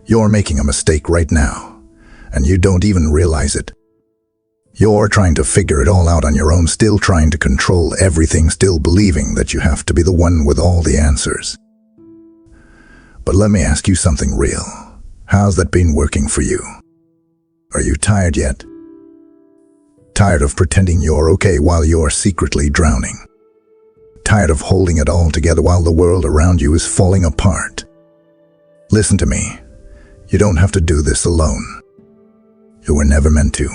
You're making a mistake right now, and you don't even realize it. You're trying to figure it all out on your own, still trying to control everything, still believing that you have to be the one with all the answers. But let me ask you something real. How's that been working for you? Are you tired yet? Tired of pretending you're okay while you're secretly drowning? Tired of holding it all together while the world around you is falling apart? Listen to me. You don't have to do this alone. You were never meant to.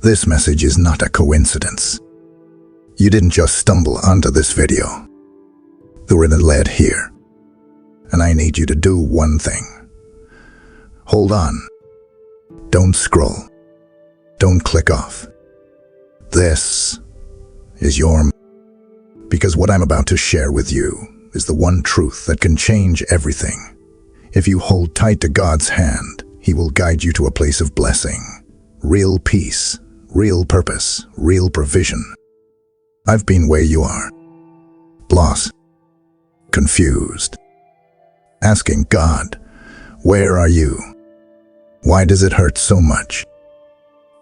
This message is not a coincidence. You didn't just stumble onto this video. You were led here. And I need you to do one thing. Hold on. Don't scroll. Don't click off. This is your... Because what I'm about to share with you is the one truth that can change everything. If you hold tight to God's hand, He will guide you to a place of blessing, real peace, real purpose, real provision. I've been where you are. Lost, confused, asking God, where are you? Why does it hurt so much?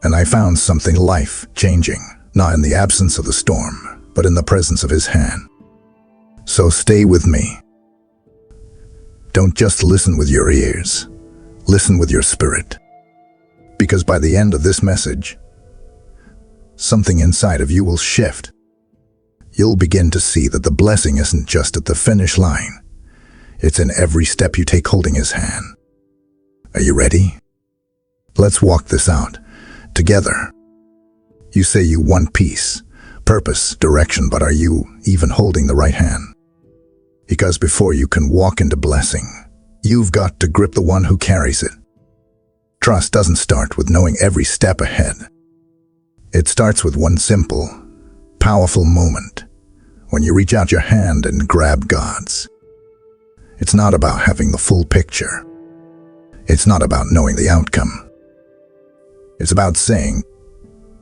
And I found something life-changing, not in the absence of the storm, but in the presence of His hand. So stay with me. Don't just listen with your ears. Listen with your spirit. Because by the end of this message, something inside of you will shift. You'll begin to see that the blessing isn't just at the finish line. It's in every step you take holding His hand. Are you ready? Let's walk this out together. You say you want peace, purpose, direction, but are you even holding the right hand? Because before you can walk into blessing, you've got to grip the one who carries it. Trust doesn't start with knowing every step ahead. It starts with one simple, powerful moment when you reach out your hand and grab God's. It's not about having the full picture. It's not about knowing the outcome. It's about saying,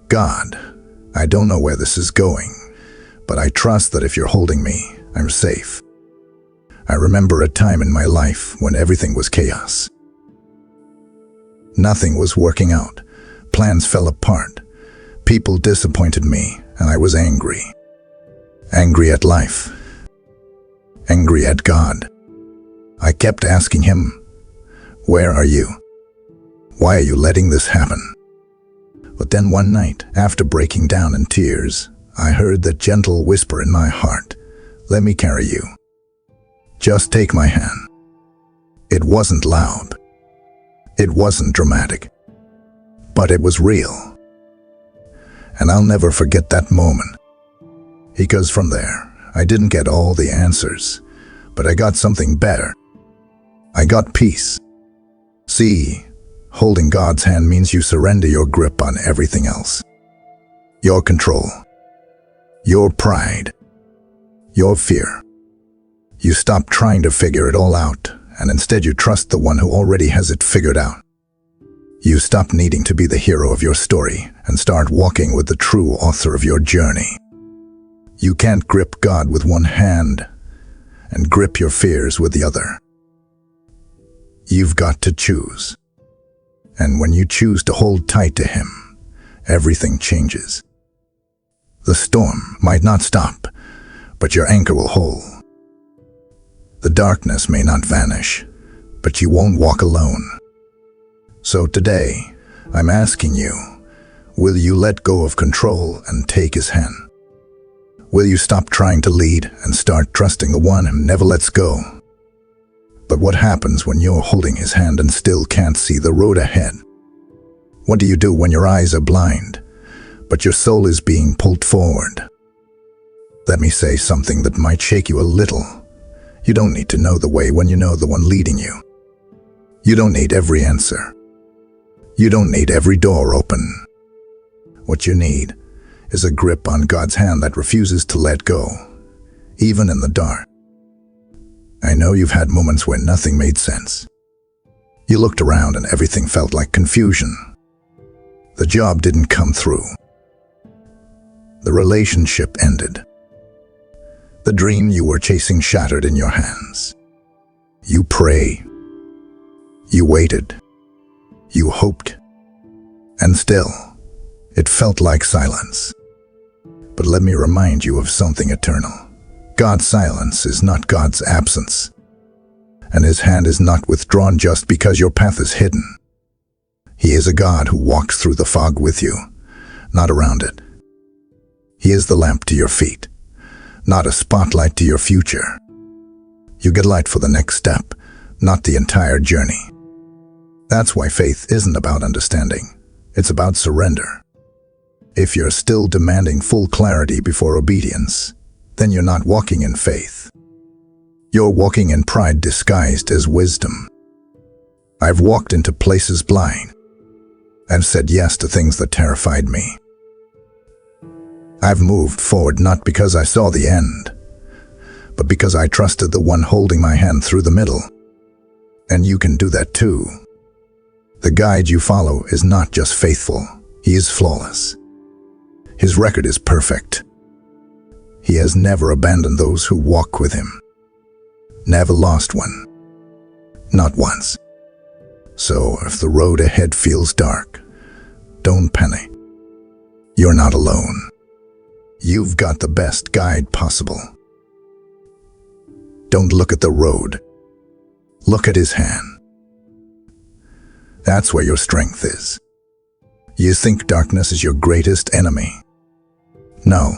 God, I don't know where this is going, but I trust that if you're holding me, I'm safe. I remember a time in my life when everything was chaos. Nothing was working out. Plans fell apart. People disappointed me, and I was angry. Angry at life. Angry at God. I kept asking Him, where are you? Why are you letting this happen? But then one night, after breaking down in tears, I heard that gentle whisper in my heart, let me carry you. Just take my hand. It wasn't loud. It wasn't dramatic. But it was real. And I'll never forget that moment. Because from there, I didn't get all the answers, but I got something better. I got peace. See, holding God's hand means you surrender your grip on everything else. Your control. Your pride. Your fear. You stop trying to figure it all out, and instead you trust the one who already has it figured out. You stop needing to be the hero of your story and start walking with the true author of your journey. You can't grip God with one hand and grip your fears with the other. You've got to choose. And when you choose to hold tight to Him, everything changes. The storm might not stop, but your anchor will hold. The darkness may not vanish, but you won't walk alone. So today, I'm asking you, will you let go of control and take His hand? Will you stop trying to lead and start trusting the one who never lets go? But what happens when you're holding His hand and still can't see the road ahead? What do you do when your eyes are blind, but your soul is being pulled forward? Let me say something that might shake you a little. You don't need to know the way when you know the one leading you. You don't need every answer. You don't need every door open. What you need is a grip on God's hand that refuses to let go, even in the dark. I know you've had moments where nothing made sense. You looked around and everything felt like confusion. The job didn't come through. The relationship ended. The dream you were chasing shattered in your hands. You pray. You waited. You hoped. And still, it felt like silence. But let me remind you of something eternal. God's silence is not God's absence. And His hand is not withdrawn just because your path is hidden. He is a God who walks through the fog with you, not around it. He is the lamp to your feet, not a spotlight to your future. You get light for the next step, not the entire journey. That's why faith isn't about understanding. It's about surrender. If you're still demanding full clarity before obedience, then you're not walking in faith. You're walking in pride disguised as wisdom. I've walked into places blind. I've said yes to things that terrified me. I've moved forward not because I saw the end, but because I trusted the one holding my hand through the middle. And you can do that too. The guide you follow is not just faithful, he is flawless. His record is perfect. He has never abandoned those who walk with him. Never lost one. Not once. So if the road ahead feels dark, don't panic. You're not alone. You've got the best guide possible. Don't look at the road. Look at his hand. That's where your strength is. You think darkness is your greatest enemy. No.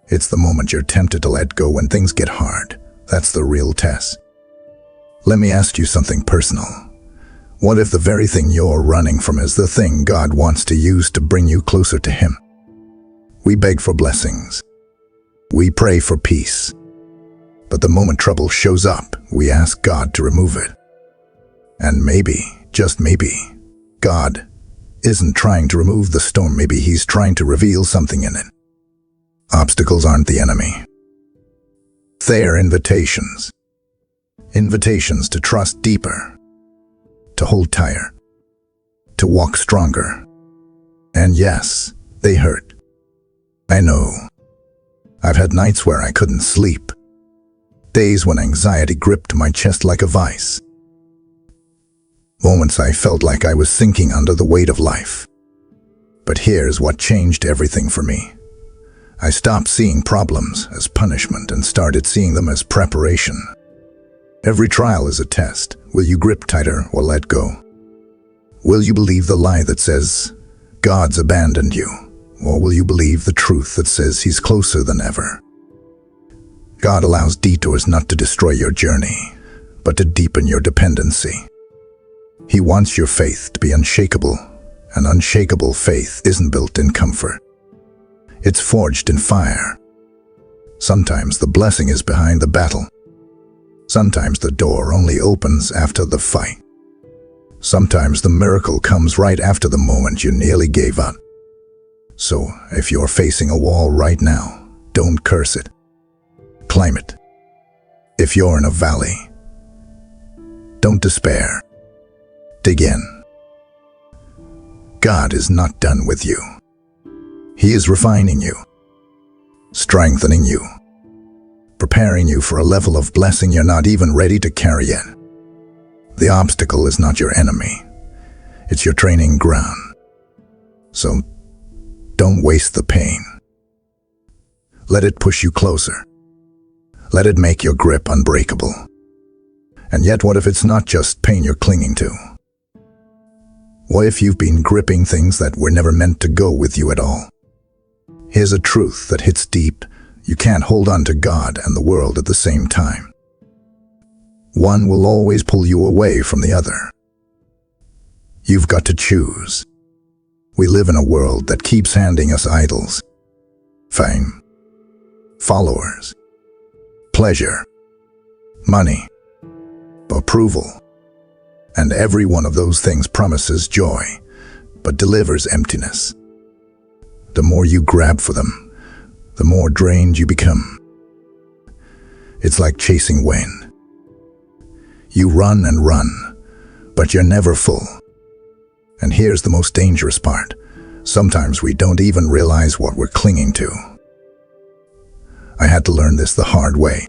It's the moment you're tempted to let go when things get hard. That's the real test. Let me ask you something personal. What if the very thing you're running from is the thing God wants to use to bring you closer to Him? We beg for blessings. We pray for peace. But the moment trouble shows up, we ask God to remove it. And maybe, just maybe, God isn't trying to remove the storm. Maybe He's trying to reveal something in it. Obstacles aren't the enemy. They're invitations. Invitations to trust deeper, to hold tighter, to walk stronger. And yes, they hurt. I know. I've had nights where I couldn't sleep. Days when anxiety gripped my chest like a vice. Moments I felt like I was sinking under the weight of life. But here's what changed everything for me. I stopped seeing problems as punishment and started seeing them as preparation. Every trial is a test. Will you grip tighter or let go? Will you believe the lie that says, God's abandoned you? Or will you believe the truth that says He's closer than ever? God allows detours not to destroy your journey, but to deepen your dependency. He wants your faith to be unshakable, and unshakable faith isn't built in comfort. It's forged in fire. Sometimes the blessing is behind the battle. Sometimes the door only opens after the fight. Sometimes the miracle comes right after the moment you nearly gave up. So, if you're facing a wall right now, don't curse it. Climb it. If you're in a valley, don't despair. Dig in. God is not done with you. He is refining you, strengthening you, preparing you for a level of blessing you're not even ready to carry yet. The obstacle is not your enemy. It's your training ground. So, don't waste the pain. Let it push you closer. Let it make your grip unbreakable. And yet, what if it's not just pain you're clinging to? What if you've been gripping things that were never meant to go with you at all? Here's a truth that hits deep. You can't hold on to God and the world at the same time. One will always pull you away from the other. You've got to choose. We live in a world that keeps handing us idols, fame, followers, pleasure, money, approval. And every one of those things promises joy, but delivers emptiness. The more you grab for them, the more drained you become. It's like chasing wind. You run and run, but you're never full. And here's the most dangerous part. Sometimes we don't even realize what we're clinging to. I had to learn this the hard way.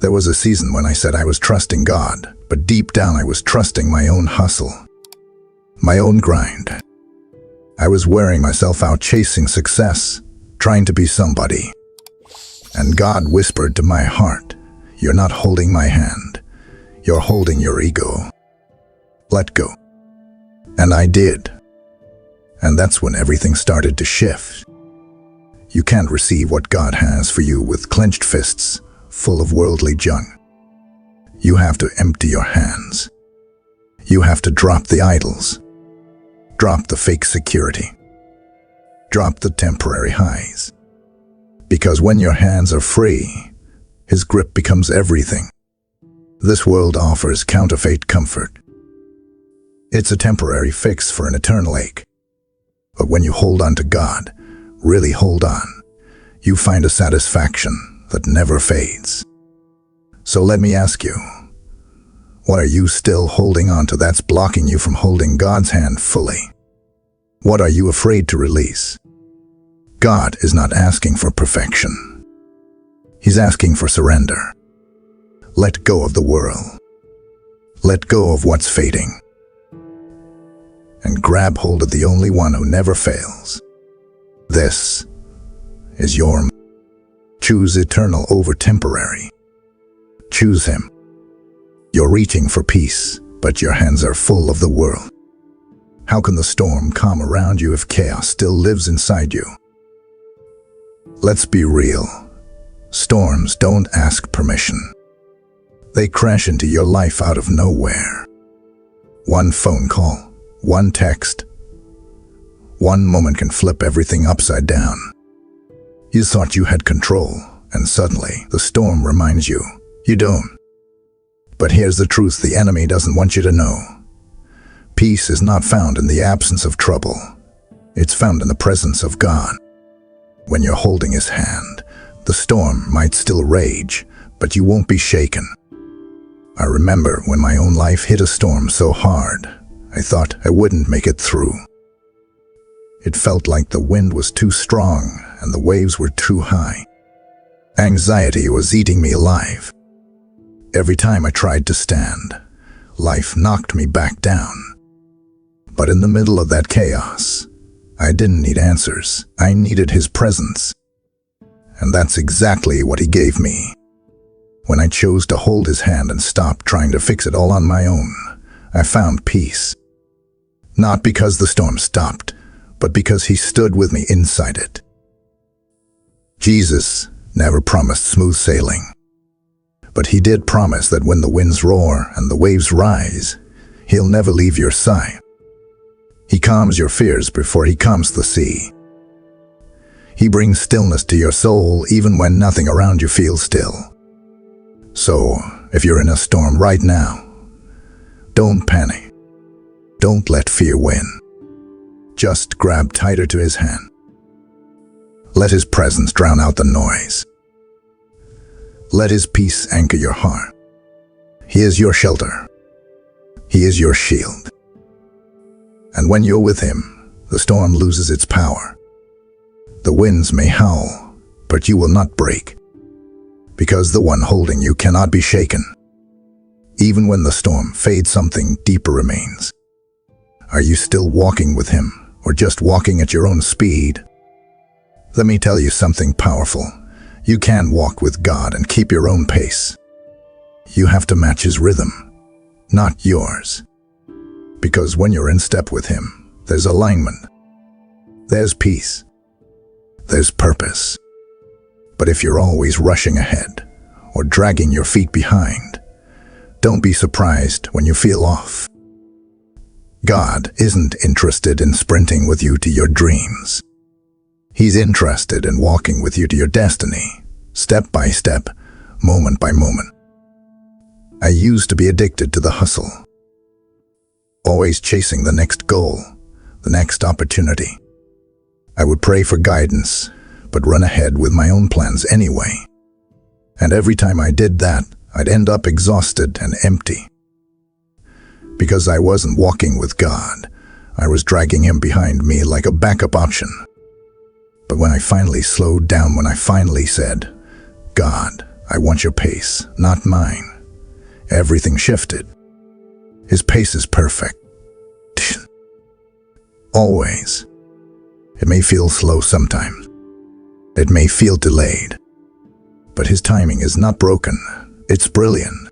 There was a season when I said I was trusting God, but deep down I was trusting my own hustle, my own grind. I was wearing myself out chasing success, trying to be somebody. And God whispered to my heart, "You're not holding my hand. You're holding your ego. Let go." And I did. And that's when everything started to shift. You can't receive what God has for you with clenched fists, full of worldly junk. You have to empty your hands. You have to drop the idols. Drop the fake security. Drop the temporary highs. Because when your hands are free, His grip becomes everything. This world offers counterfeit comfort. It's a temporary fix for an eternal ache. But when you hold on to God, really hold on, you find a satisfaction that never fades. So let me ask you, what are you still holding on to that's blocking you from holding God's hand fully? What are you afraid to release? God is not asking for perfection. He's asking for surrender. Let go of the world. Let go of what's fading. And grab hold of the only one who never fails. This is your moment. Choose eternal over temporary. Choose Him. You're reaching for peace, but your hands are full of the world. How can the storm calm around you if chaos still lives inside you? Let's be real. Storms don't ask permission. They crash into your life out of nowhere. One phone call, one text, one moment can flip everything upside down. You thought you had control, and suddenly the storm reminds you, you don't. But here's the truth the enemy doesn't want you to know. Peace is not found in the absence of trouble. It's found in the presence of God. When you're holding His hand, the storm might still rage, but you won't be shaken. I remember when my own life hit a storm so hard, I thought I wouldn't make it through. It felt like the wind was too strong and the waves were too high. Anxiety was eating me alive. Every time I tried to stand, life knocked me back down. But in the middle of that chaos, I didn't need answers. I needed His presence. And that's exactly what He gave me. When I chose to hold His hand and stop trying to fix it all on my own, I found peace. Not because the storm stopped, but because He stood with me inside it. Jesus never promised smooth sailing. But He did promise that when the winds roar and the waves rise, He'll never leave your side. He calms your fears before He calms the sea. He brings stillness to your soul even when nothing around you feels still. So, if you're in a storm right now, don't panic. Don't let fear win. Just grab tighter to His hand. Let His presence drown out the noise. Let His peace anchor your heart. He is your shelter. He is your shield. And when you're with Him, the storm loses its power. The winds may howl, but you will not break. Because the one holding you cannot be shaken. Even when the storm fades, something deeper remains. Are you still walking with Him, or just walking at your own speed? Let me tell you something powerful. You can walk with God and keep your own pace. You have to match His rhythm, not yours. Because when you're in step with Him, there's alignment. There's peace. There's purpose. But if you're always rushing ahead or dragging your feet behind, don't be surprised when you feel off. God isn't interested in sprinting with you to your dreams. He's interested in walking with you to your destiny, step by step, moment by moment. I used to be addicted to the hustle, always chasing the next goal, the next opportunity. I would pray for guidance, but run ahead with my own plans anyway. And every time I did that, I'd end up exhausted and empty. Because I wasn't walking with God, I was dragging Him behind me like a backup option. But when I finally slowed down, when I finally said, "God, I want your pace, not mine. Everything shifted. His pace is perfect. Always. It may feel slow sometimes. It may feel delayed. But his timing is not broken. It's brilliant.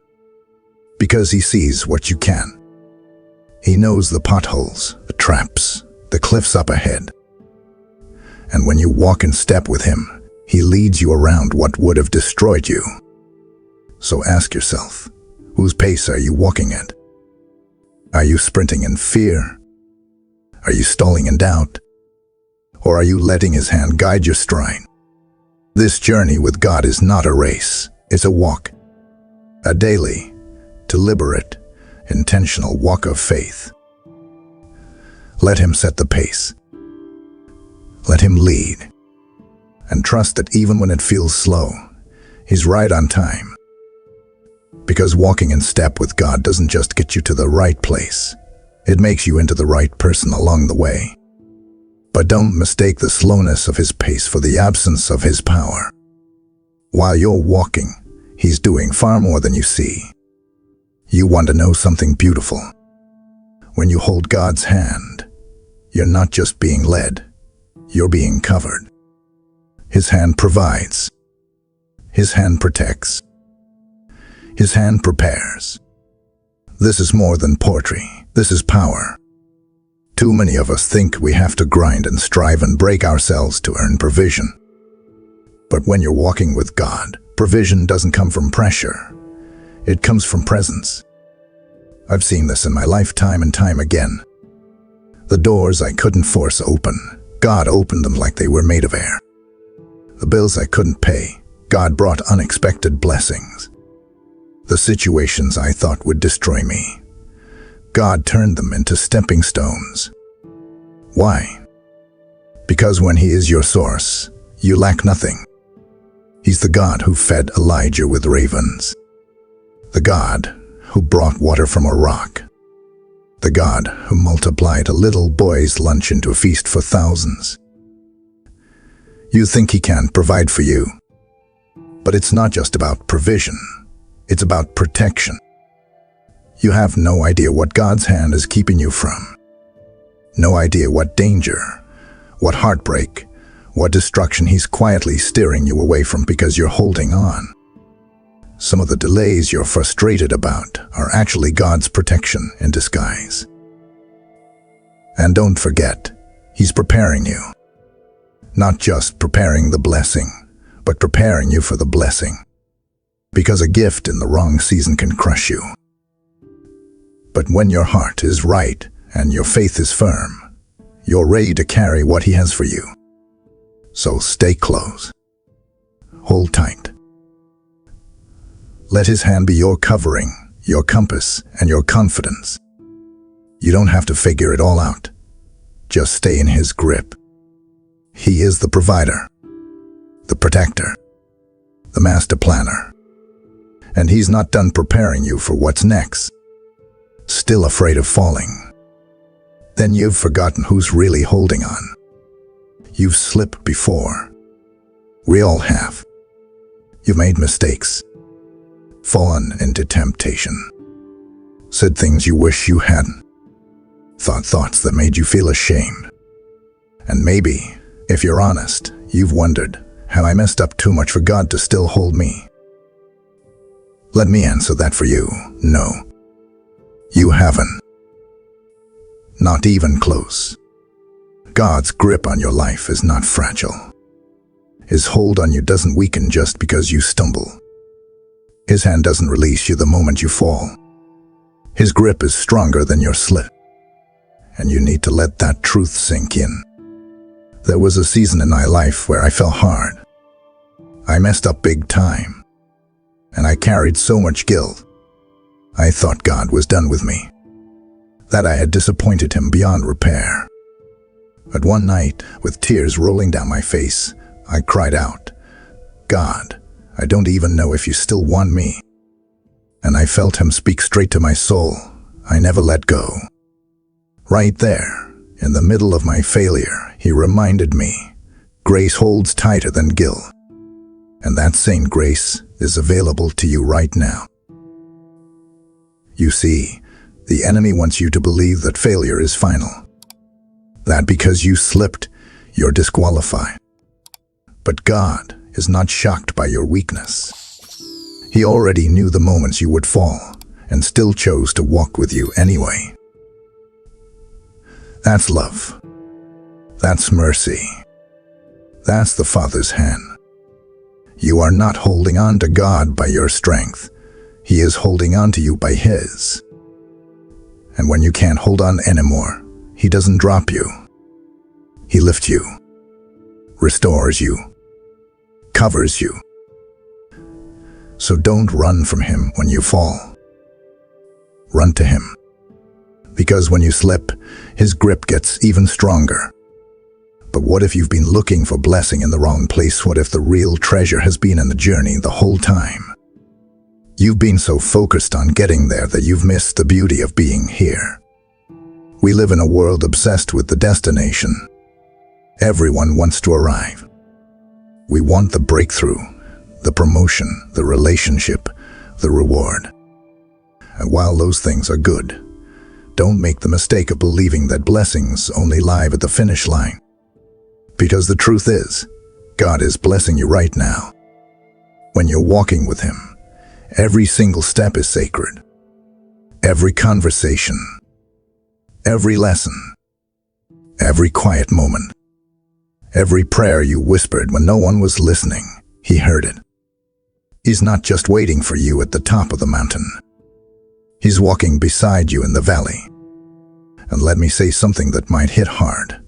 Because he sees what you can. He knows the potholes, the traps, the cliffs up ahead. And when you walk in step with him, he leads you around what would have destroyed you. So ask yourself, whose pace are you walking at? Are you sprinting in fear? Are you stalling in doubt? Or are you letting his hand guide your stride? This journey with God is not a race, it's a walk. A daily, deliberate, intentional walk of faith. Let him set the pace. Let him lead. And trust that even when it feels slow, he's right on time. Because walking in step with God doesn't just get you to the right place. It makes you into the right person along the way. But don't mistake the slowness of his pace for the absence of his power. While you're walking, he's doing far more than you see. You want to know something beautiful? When you hold God's hand, you're not just being led, you're being covered. His hand provides. His hand protects. His hand prepares. This is more than poetry. This is power. Too many of us think we have to grind and strive and break ourselves to earn provision. But when you're walking with God, provision doesn't come from pressure. It comes from presence. I've seen this in my life time and time again. The doors I couldn't force open, God opened them like they were made of air. The bills I couldn't pay, God brought unexpected blessings. The situations I thought would destroy me, God turned them into stepping stones. Why? Because when he is your source, you lack nothing. He's the God who fed Elijah with ravens. The God who brought water from a rock. The God who multiplied a little boy's lunch into a feast for thousands. You think he can't provide for you. But it's not just about provision. It's about protection. You have no idea what God's hand is keeping you from. No idea what danger, what heartbreak, what destruction he's quietly steering you away from because you're holding on. Some of the delays you're frustrated about are actually God's protection in disguise. And don't forget, he's preparing you. Not just preparing the blessing, but preparing you for the blessing. Because a gift in the wrong season can crush you. But when your heart is right and your faith is firm, you're ready to carry what he has for you. So stay close. Hold tight. Let his hand be your covering, your compass, and your confidence. You don't have to figure it all out. Just stay in his grip. He is the provider, the protector, the master planner. And he's not done preparing you for what's next. Still afraid of falling? Then you've forgotten who's really holding on. You've slipped before. We all have. You've made mistakes, fallen into temptation, said things you wish you hadn't, thought thoughts that made you feel ashamed. And maybe, if you're honest, you've wondered, have I messed up too much for God to still hold me? Let me answer that for you. No. You haven't. Not even close. God's grip on your life is not fragile. His hold on you doesn't weaken just because you stumble. His hand doesn't release you the moment you fall. His grip is stronger than your slip. And you need to let that truth sink in. There was a season in my life where I fell hard. I messed up big time. And I carried so much guilt. I thought God was done with me, that I had disappointed him beyond repair. But one night, with tears rolling down my face, I cried out, God, I don't even know if you still want me. And I felt him speak straight to my soul. I never let go. Right there, in the middle of my failure, he reminded me, grace holds tighter than guilt. And that same grace is available to you right now. You see, the enemy wants you to believe that failure is final. That because you slipped, you're disqualified. But God is not shocked by your weakness. He already knew the moments you would fall and still chose to walk with you anyway. That's love. That's mercy. That's the Father's hand. You are not holding on to God by your strength. He is holding on to you by His. And when you can't hold on anymore, He doesn't drop you. He lifts you, restores you, covers you. So don't run from Him when you fall. Run to Him. Because when you slip, His grip gets even stronger. But what if you've been looking for blessing in the wrong place? What if the real treasure has been in the journey the whole time? You've been so focused on getting there that you've missed the beauty of being here. We live in a world obsessed with the destination. Everyone wants to arrive. We want the breakthrough, the promotion, the relationship, the reward. And while those things are good, don't make the mistake of believing that blessings only lie at the finish line. Because the truth is, God is blessing you right now. When you're walking with Him, every single step is sacred. Every conversation, every lesson, every quiet moment, every prayer you whispered when no one was listening, He heard it. He's not just waiting for you at the top of the mountain. He's walking beside you in the valley. And let me say something that might hit hard.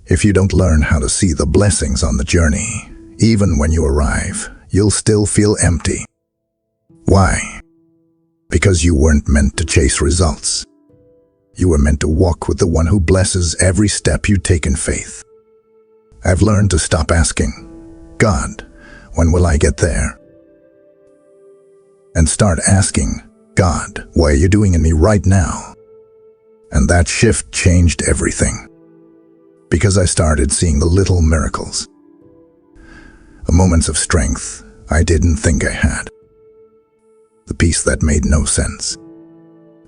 If you don't learn how to see the blessings on the journey, even when you arrive, you'll still feel empty. Why? Because you weren't meant to chase results. You were meant to walk with the one who blesses every step you take in faith. I've learned to stop asking, God, when will I get there? And start asking, God, what are you doing in me right now? And that shift changed everything. Because I started seeing the little miracles. The moments of strength I didn't think I had. The peace that made no sense.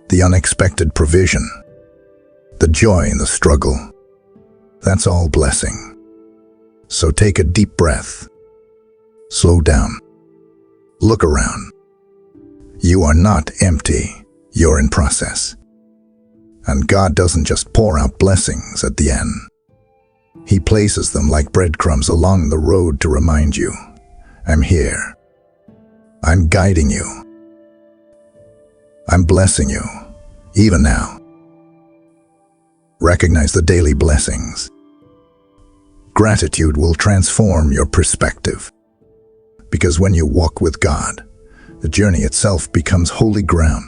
The unexpected provision. The joy in the struggle. That's all blessing. So take a deep breath. Slow down. Look around. You are not empty. You're in process. And God doesn't just pour out blessings at the end. He places them like breadcrumbs along the road to remind you, I'm here. I'm guiding you. I'm blessing you, even now. Recognize the daily blessings. Gratitude will transform your perspective. Because when you walk with God, the journey itself becomes holy ground.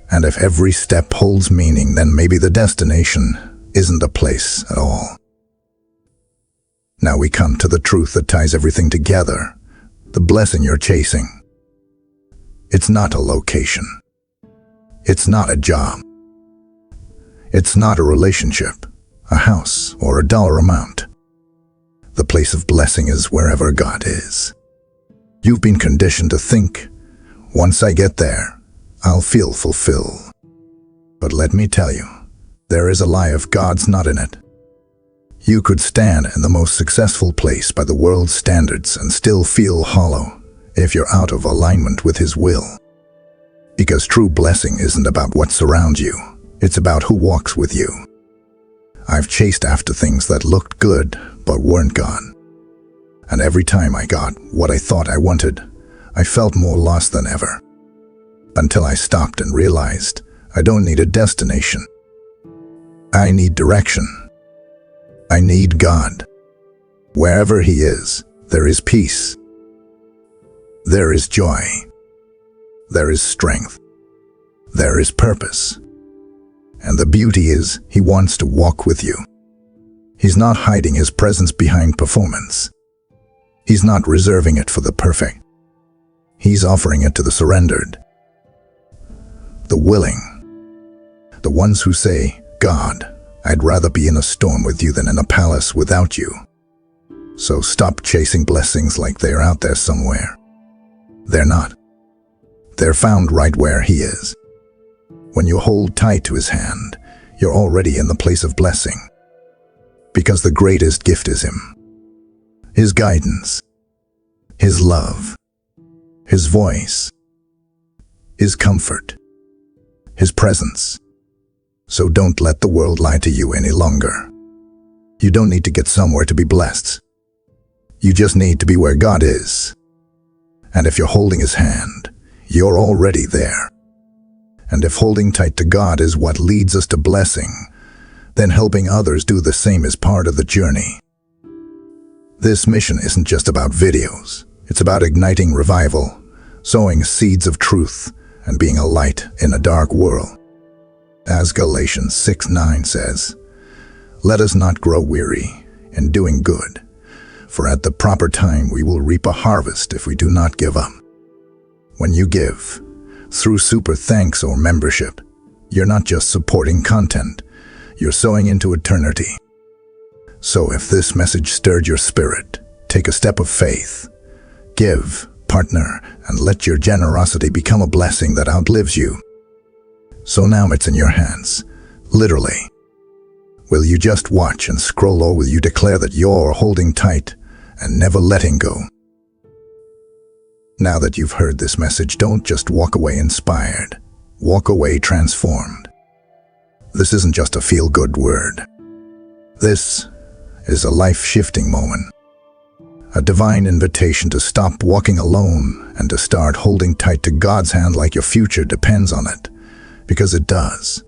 And if every step holds meaning, then maybe the destination isn't a place at all. Now we come to the truth that ties everything together, the blessing you're chasing. It's not a location. It's not a job. It's not a relationship, a house, or a dollar amount. The place of blessing is wherever God is. You've been conditioned to think, once I get there, I'll feel fulfilled. But let me tell you, there is a lie if God's not in it. You could stand in the most successful place by the world's standards and still feel hollow if you're out of alignment with His will. Because true blessing isn't about what surrounds you, it's about who walks with you. I've chased after things that looked good but weren't God. And every time I got what I thought I wanted, I felt more lost than ever. Until I stopped and realized I don't need a destination. I need direction. I need God. Wherever He is, there is peace. There is joy. There is strength. There is purpose. And the beauty is, He wants to walk with you. He's not hiding His presence behind performance. He's not reserving it for the perfect. He's offering it to the surrendered. The willing. The ones who say, God, I'd rather be in a storm with you than in a palace without you. So stop chasing blessings like they're out there somewhere. They're not. They're found right where He is. When you hold tight to His hand, you're already in the place of blessing. Because the greatest gift is Him. His guidance, His love, His voice, His comfort, His presence. So don't let the world lie to you any longer. You don't need to get somewhere to be blessed. You just need to be where God is. And if you're holding His hand, you're already there. And if holding tight to God is what leads us to blessing, then helping others do the same is part of the journey. This mission isn't just about videos. It's about igniting revival, sowing seeds of truth, and being a light in a dark world. As Galatians 6:9 says, "Let us not grow weary in doing good, for at the proper time we will reap a harvest if we do not give up." When you give, through super thanks or membership, you're not just supporting content, you're sowing into eternity. So if this message stirred your spirit, take a step of faith. Give, partner, and let your generosity become a blessing that outlives you. So now it's in your hands, literally. Will you just watch and scroll, or will you declare that you're holding tight and never letting go? Now that you've heard this message, don't just walk away inspired. Walk away transformed. This isn't just a feel-good word. This is a life-shifting moment. A divine invitation to stop walking alone and to start holding tight to God's hand like your future depends on it, because it does.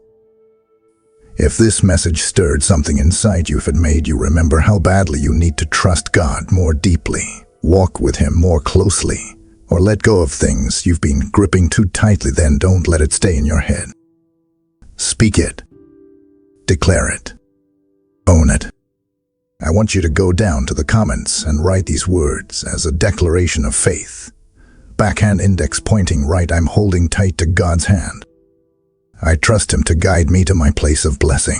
If this message stirred something inside you, if it made you remember how badly you need to trust God more deeply, walk with Him more closely, or let go of things you've been gripping too tightly, then don't let it stay in your head. Speak it. Declare it. Own it. I want you to go down to the comments and write these words as a declaration of faith. Backhand index pointing right. I'm holding tight to God's hand. I trust Him to guide me to my place of blessing.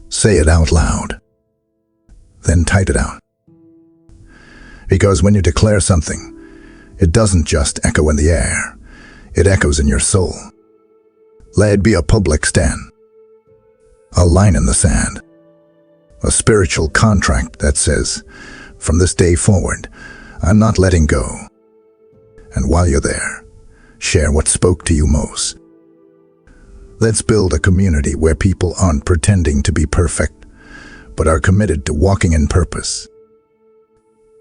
Say it out loud. Then type it out. Because when you declare something, it doesn't just echo in the air. It echoes in your soul. Let it be a public stand. A line in the sand. A spiritual contract that says, from this day forward, I'm not letting go. And while you're there, share what spoke to you most. Let's build a community where people aren't pretending to be perfect, but are committed to walking in purpose.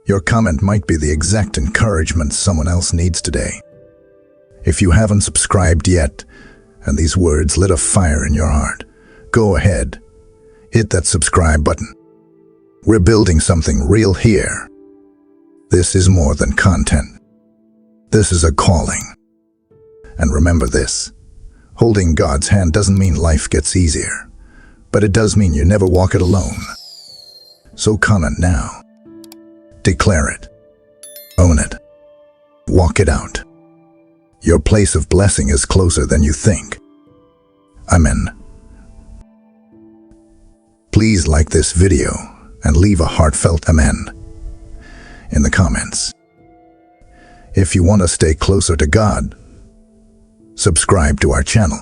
Your comment might be the exact encouragement someone else needs today. If you haven't subscribed yet, and these words lit a fire in your heart, go ahead. Hit that subscribe button. We're building something real here. This is more than content. This is a calling. And remember this, holding God's hand doesn't mean life gets easier, but it does mean you never walk it alone. So comment now. Declare it. Own it. Walk it out. Your place of blessing is closer than you think. Amen. Please like this video and leave a heartfelt amen in the comments. If you want to stay closer to God, subscribe to our channel.